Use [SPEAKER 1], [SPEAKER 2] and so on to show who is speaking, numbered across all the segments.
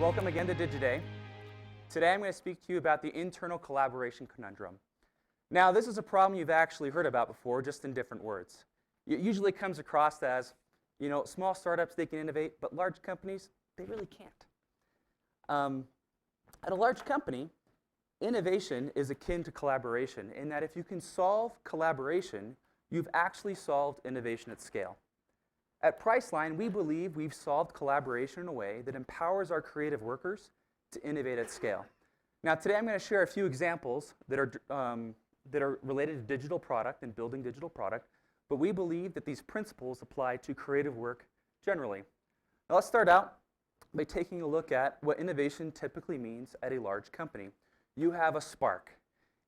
[SPEAKER 1] Welcome again to Digiday. Today I'm going to speak to you about the internal collaboration conundrum. Now, this is a problem you've actually heard about before, just in different words. It usually comes across as, small startups, they can innovate, but large companies, they really can't. At a large company, innovation is akin to collaboration in that if you can solve collaboration, you've actually solved innovation at scale. At Priceline, we believe we've solved collaboration in a way that empowers our creative workers to innovate at scale. Now, today I'm going to share a few examples that are related to digital product and building digital product, but we believe that these principles apply to creative work generally. Now, let's start out by taking a look at what innovation typically means at a large company. You have a spark.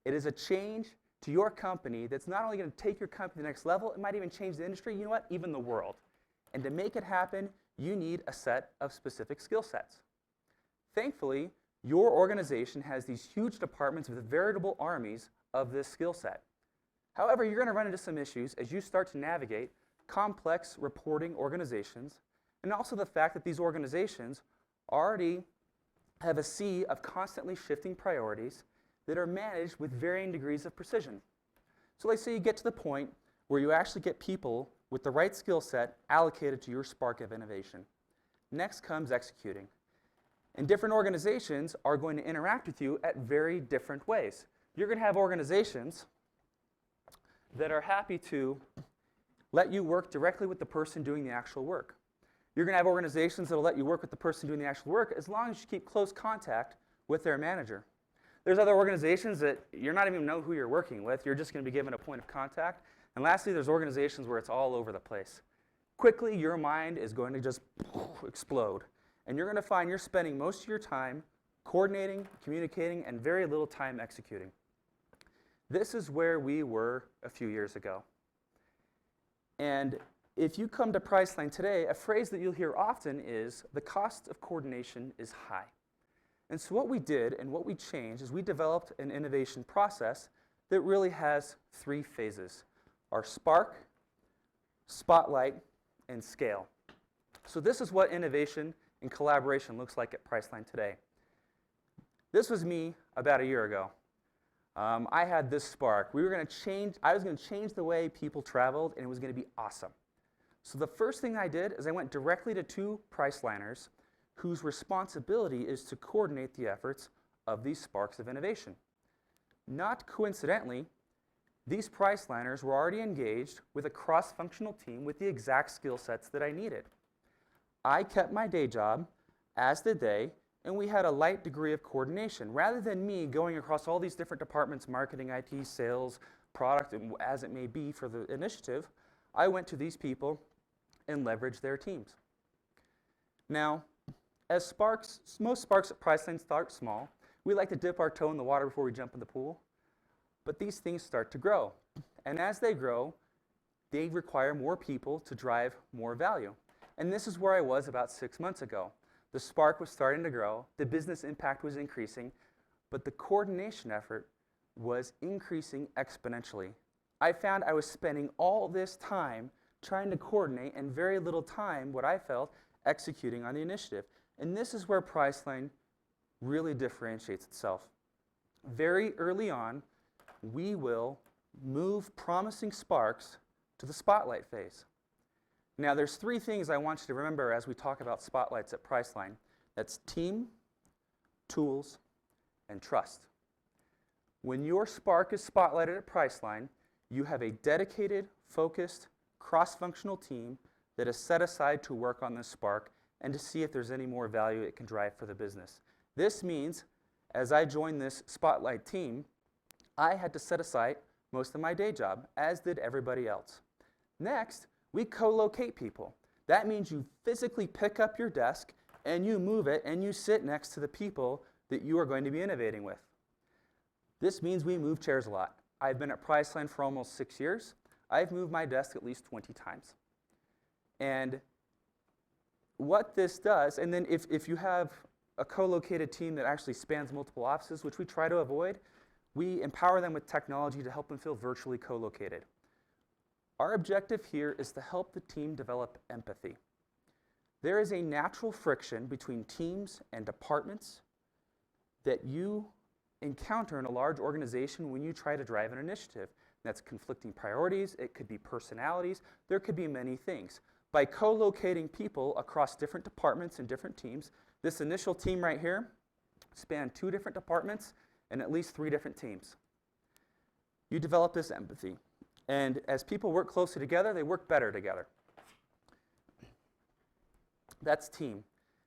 [SPEAKER 1] It is a change to your company that's not only going to take your company to the next level, it might even change the industry, even the world. And to make it happen, you need a set of specific skill sets. Thankfully, your organization has these huge departments with veritable armies of this skill set. However, you're going to run into some issues as you start to navigate complex reporting organizations, and also the fact that these organizations already have a sea of constantly shifting priorities that are managed with varying degrees of precision. So let's say you get to the point where you actually get people with the right skill set allocated to your spark of innovation. Next comes executing. And different organizations are going to interact with you at very different ways. You're going to have organizations that are happy to let you work directly with the person doing the actual work. You're going to have organizations that will let you work with the person doing the actual work as long as you keep close contact with their manager. There's other organizations that you're not even know who you're working with. You're just going to be given a point of contact. And lastly, there's organizations where it's all over the place. Quickly, your mind is going to just explode. And you're going to find you're spending most of your time coordinating, communicating, and very little time executing. This is where we were a few years ago. And if you come to Priceline today, a phrase that you'll hear often is, the cost of coordination is high. And so what we did and what we changed is we developed an innovation process that really has three phases: our spark, spotlight, and scale. So this is what innovation and collaboration looks like at Priceline today. This was me about a year ago. I had this spark. I was going to change the way people traveled, and it was going to be awesome. So the first thing I did is I went directly to two Priceliners whose responsibility is to coordinate the efforts of these sparks of innovation. Not coincidentally, these Priceliners were already engaged with a cross-functional team with the exact skill sets that I needed. I kept my day job, as did they, and we had a light degree of coordination. Rather than me going across all these different departments, marketing, IT, sales, product, and as it may be for the initiative, I went to these people and leveraged their teams. Now, as sparks, most sparks at Priceline start small. We like to dip our toe in the water before we jump in the pool. But these things start to grow. And as they grow, they require more people to drive more value. And this is where I was about 6 months ago. The spark was starting to grow, the business impact was increasing, but the coordination effort was increasing exponentially. I found I was spending all this time trying to coordinate and very little time, what I felt, executing on the initiative. And this is where Priceline really differentiates itself. Very early on, we will move promising sparks to the spotlight phase. Now, there's three things I want you to remember as we talk about spotlights at Priceline. That's team, tools, and trust. When your spark is spotlighted at Priceline, you have a dedicated, focused, cross-functional team that is set aside to work on this spark and to see if there's any more value it can drive for the business. This means, as I joined this spotlight team, I had to set aside most of my day job, as did everybody else. Next, we co-locate people. That means you physically pick up your desk and you move it and you sit next to the people that you are going to be innovating with. This means we move chairs a lot. I've been at Priceline for almost 6 years. I've moved my desk at least 20 times. And what this does, and then if you have a co-located team that actually spans multiple offices, which we try to avoid, we empower them with technology to help them feel virtually co-located. Our objective here is to help the team develop empathy. there is a natural friction between teams and departments that you encounter in a large organization when you try to drive an initiative. That's conflicting priorities, it could be personalities, there could be many things. By co-locating people across different departments and different teams, this initial team right here spanned 2 different departments and at least 3 different teams. You develop this empathy. And as people work closely together, they work better together. That's team.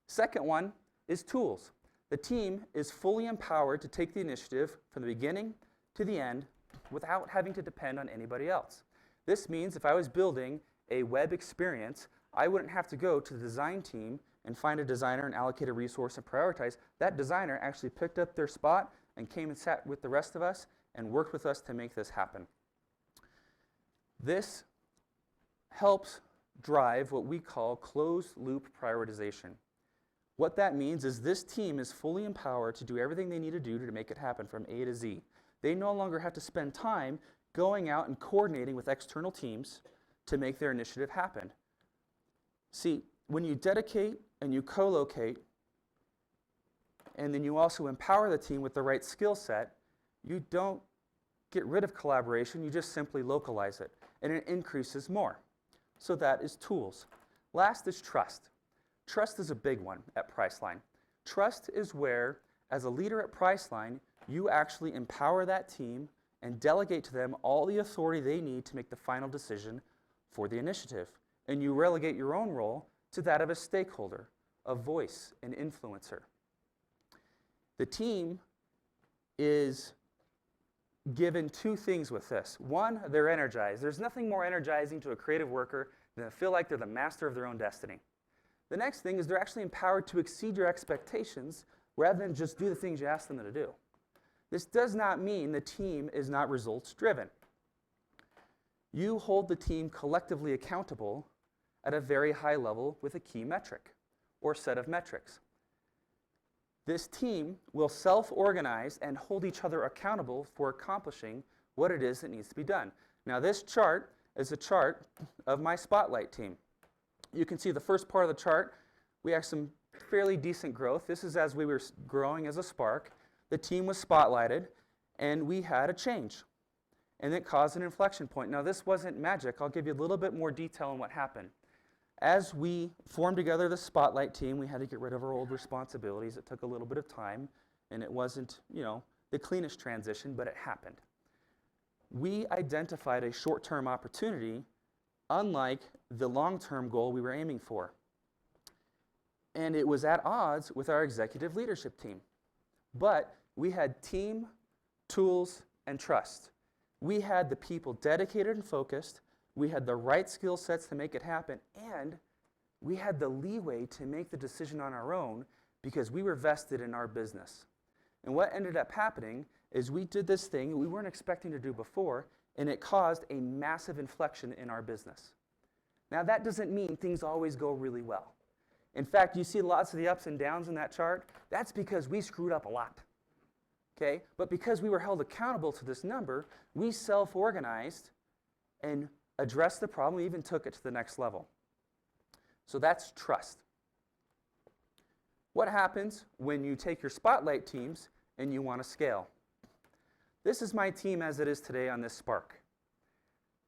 [SPEAKER 1] Second one is tools. The team is fully empowered to take the initiative from the beginning to the end without having to depend on anybody else. This means if I was building a web experience, I wouldn't have to go to the design team and find a designer and allocate a resource and prioritize. That designer actually picked up their spot and came and sat with the rest of us and worked with us to make this happen. This helps drive what we call closed-loop prioritization. What that means is this team is fully empowered to do everything they need to do to make it happen from A to Z. They no longer have to spend time going out and coordinating with external teams to make their initiative happen. See, when you dedicate and you co-locate, and then you also empower the team with the right skill set, you don't get rid of collaboration, you just simply localize it, and it increases more. So that is tools. Last is trust. Trust is a big one at Priceline. Trust is where, as a leader at Priceline, you actually empower that team and delegate to them all the authority they need to make the final decision for the initiative. And you relegate your own role to that of a stakeholder, a voice, an influencer. The team is given 2 things with this. One, they're energized. There's nothing more energizing to a creative worker than to feel like they're the master of their own destiny. The next thing is they're actually empowered to exceed your expectations rather than just do the things you ask them to do. This does not mean the team is not results driven. You hold the team collectively accountable at a very high level with a key metric or set of metrics. This team will self-organize and hold each other accountable for accomplishing what it is that needs to be done. Now this chart is a chart of my Spotlight team. You can see the first part of the chart, we have some fairly decent growth. This is as we were growing as a Spark. The team was spotlighted, and we had a change. And it caused an inflection point. Now this wasn't magic. I'll give you a little bit more detail on what happened. As we formed together the Spotlight team, we had to get rid of our old responsibilities. It took a little bit of time, and it wasn't, the cleanest transition, but it happened. We identified a short-term opportunity, unlike the long-term goal we were aiming for. And it was at odds with our executive leadership team. But we had team, tools, and trust. We had the people dedicated and focused, we had the right skill sets to make it happen, and we had the leeway to make the decision on our own because we were vested in our business. And what ended up happening is we did this thing we weren't expecting to do before, and it caused a massive inflection in our business. Now that doesn't mean things always go really well. In fact, you see lots of the ups and downs in that chart. That's because we screwed up a lot. Okay? But because we were held accountable to this number, we self-organized and addressed the problem. We even took it to the next level. So that's trust. What happens when you take your Spotlight teams and you want to scale? This is my team as it is today on this Spark.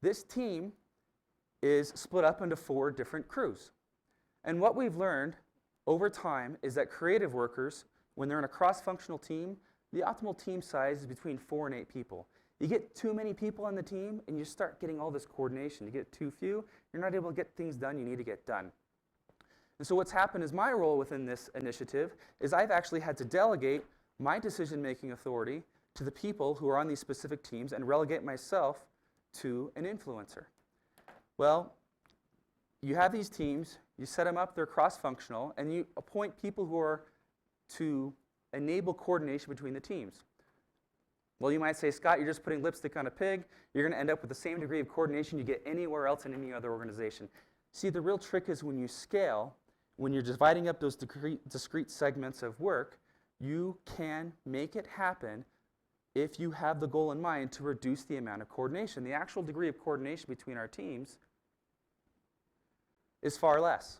[SPEAKER 1] This team is split up into 4 different crews. And what we've learned over time is that creative workers, when they're in a cross-functional team, the optimal team size is between 4 and 8 people. You get too many people on the team and you start getting all this coordination. You get too few, you're not able to get things done you need to get done. And so what's happened is my role within this initiative is I've actually had to delegate my decision-making authority to the people who are on these specific teams and relegate myself to an influencer. Well, you have these teams, you set them up, they're cross-functional, and you appoint people who are to enable coordination between the teams. Well, you might say, Scott, you're just putting lipstick on a pig. You're going to end up with the same degree of coordination you get anywhere else in any other organization. See, the real trick is when you scale, when you're dividing up those discrete segments of work, you can make it happen if you have the goal in mind to reduce the amount of coordination. The actual degree of coordination between our teams is far less.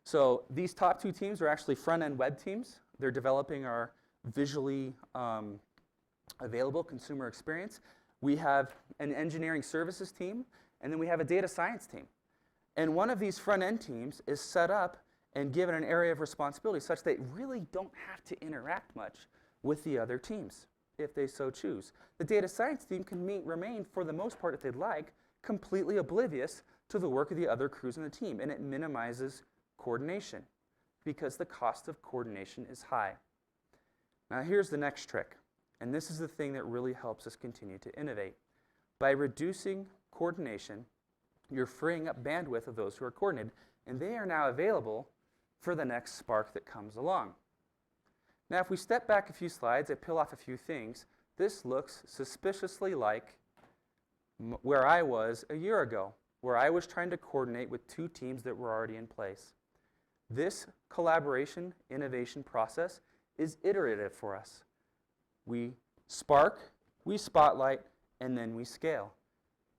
[SPEAKER 1] So these top two teams are actually front-end web teams. They're developing our visually available consumer experience. We have an engineering services team, and then we have a data science team. And one of these front-end teams is set up and given an area of responsibility such they really don't have to interact much with the other teams, if they so choose. The data science team can remain, for the most part, if they'd like, completely oblivious to the work of the other crews in the team, and it minimizes coordination because the cost of coordination is high. Now here's the next trick, and this is the thing that really helps us continue to innovate. By reducing coordination, you're freeing up bandwidth of those who are coordinated, and they are now available for the next spark that comes along. Now if we step back a few slides, I peel off a few things, this looks suspiciously like where I was a year ago, where I was trying to coordinate with two teams that were already in place. This collaboration innovation process is iterative for us. We spark, we spotlight, and then we scale.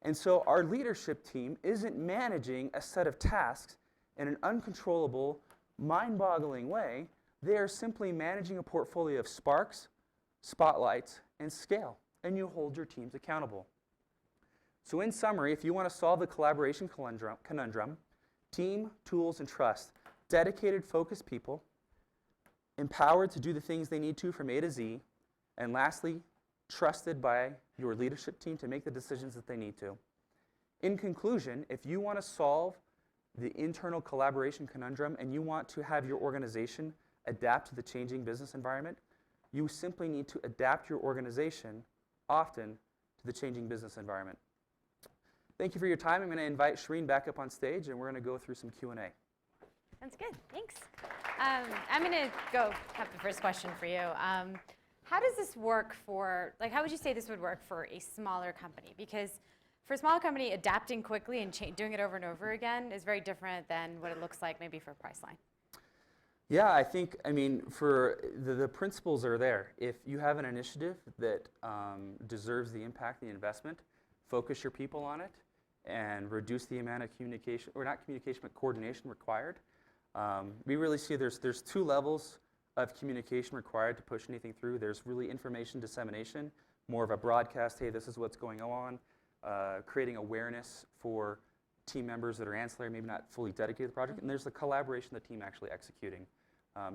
[SPEAKER 1] And so our leadership team isn't managing a set of tasks in an uncontrollable, mind-boggling way. They are simply managing a portfolio of sparks, spotlights, and scale, and you hold your teams accountable. So in summary, if you want to solve the collaboration conundrum, team, tools, and trust, dedicated, focused people, empowered to do the things they need to from A to Z, and lastly, trusted by your leadership team to make the decisions that they need to. In conclusion, if you want to solve the internal collaboration conundrum and you want to have your organization adapt to the changing business environment, you simply need to adapt your organization often to the changing business environment. Thank you for your time. I'm going to invite Shireen back up on stage, and we're going to go through some Q&A.
[SPEAKER 2] Sounds good. Thanks. I'm going to go have the first question for you. How does this work for, like, how would you say this would work for a smaller company? Because for a smaller company, adapting quickly and doing it over and over again is very different than what it looks like maybe for Priceline.
[SPEAKER 1] Yeah, I mean, for the principles are there. If you have an initiative that deserves the impact, the investment, focus your people on it and reduce the amount of communication, or not communication, but coordination required. We really see there's two levels of communication required to push anything through. There's really information dissemination, more of a broadcast, hey, this is what's going on, creating awareness for team members that are ancillary, maybe not fully dedicated to the project, and there's the collaboration of the team actually executing.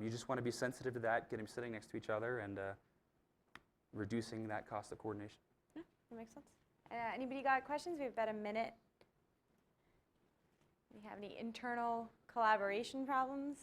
[SPEAKER 1] You just want to be sensitive to that, get them sitting next to each other, and reducing that cost of coordination.
[SPEAKER 2] Yeah, that makes sense. Anybody got questions? We have about a minute. Do you have any internal collaboration problems?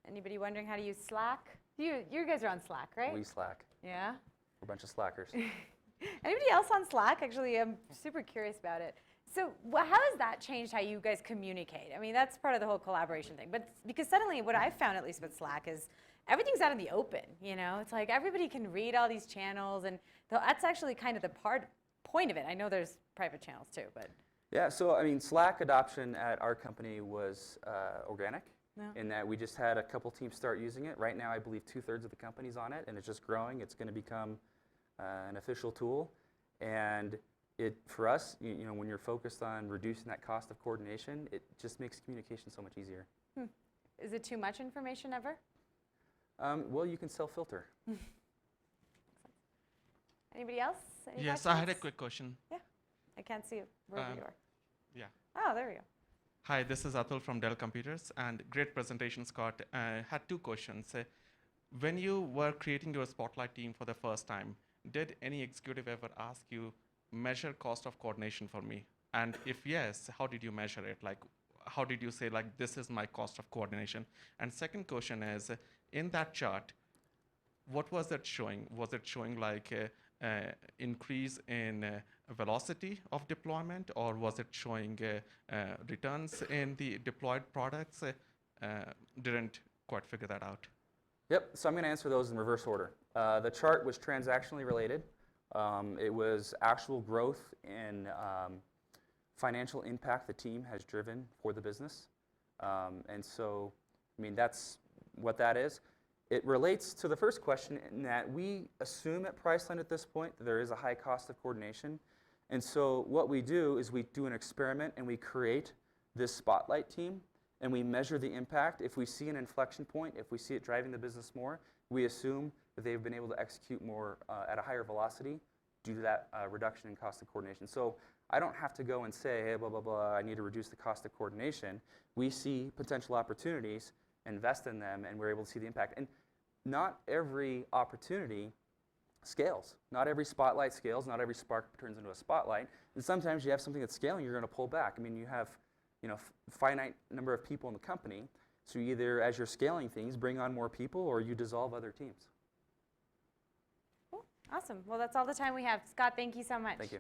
[SPEAKER 2] Anybody wondering how to use Slack? You guys are on Slack, right?
[SPEAKER 1] We Slack.
[SPEAKER 2] Yeah?
[SPEAKER 1] We're a bunch of slackers.
[SPEAKER 2] Anybody else on Slack? Actually, I'm super curious about it. So how has that changed how you guys communicate? I mean, that's part of the whole collaboration thing. But because suddenly what I've found, at least with Slack, is everything's out in the open. You know, it's like everybody can read all these channels, and that's actually kind of the point of it. I know there's private channels too, but.
[SPEAKER 1] Yeah, so I mean, Slack adoption at our company was organic.
[SPEAKER 2] No.
[SPEAKER 1] In that we just had a couple teams start using it. Right now, I believe 2/3 of the company's on it, and it's just growing. It's going to become an official tool. And for us, you know, when you're focused on reducing that cost of coordination, it just makes communication so much easier.
[SPEAKER 2] Is it too much information ever?
[SPEAKER 1] Well, you can self-filter.
[SPEAKER 2] Anybody else? Any
[SPEAKER 3] Yes,
[SPEAKER 2] questions?
[SPEAKER 3] I had a quick question.
[SPEAKER 2] Yeah, I can't see wherever you are.
[SPEAKER 3] Yeah.
[SPEAKER 2] Oh, there we go.
[SPEAKER 3] Hi, this is Atul from Dell Computers, and great presentation, Scott. Had two questions. When you were creating your Spotlight team for the first time, did any executive ever ask you, measure cost of coordination for me? And if yes, how did you measure it? Like, how did you say, like, this is my cost of coordination? And second question is, in that chart, what was it showing? Was it showing like increase in velocity of deployment, or was it showing returns in the deployed products? Didn't quite figure that out.
[SPEAKER 1] Yep, so I'm going to answer those in reverse order. The chart was transactionally related. It was actual growth in financial impact the team has driven for the business. And so, I mean, that's what that is. It relates to the first question in that we assume at Priceline at this point that there is a high cost of coordination. And so what we do is we do an experiment and we create this Spotlight team. and we measure the impact. If we see an inflection point, if we see it driving the business more, we assume that they've been able to execute more at a higher velocity due to that reduction in cost of coordination. So I don't have to go and say, hey, blah, blah, blah, I need to reduce the cost of coordination. We see potential opportunities, invest in them, and we're able to see the impact. And not every opportunity scales. Not every spotlight scales. Not every spark turns into a spotlight. And sometimes you have something that's scaling, you're going to pull back. I mean, you have finite number of people in the company. So either as you're scaling things, bring on more people, or you dissolve other teams.
[SPEAKER 2] Cool. Awesome. Well, that's all the time we have. Scott, thank you so much.
[SPEAKER 1] Thank you.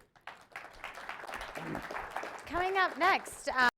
[SPEAKER 2] Coming up next.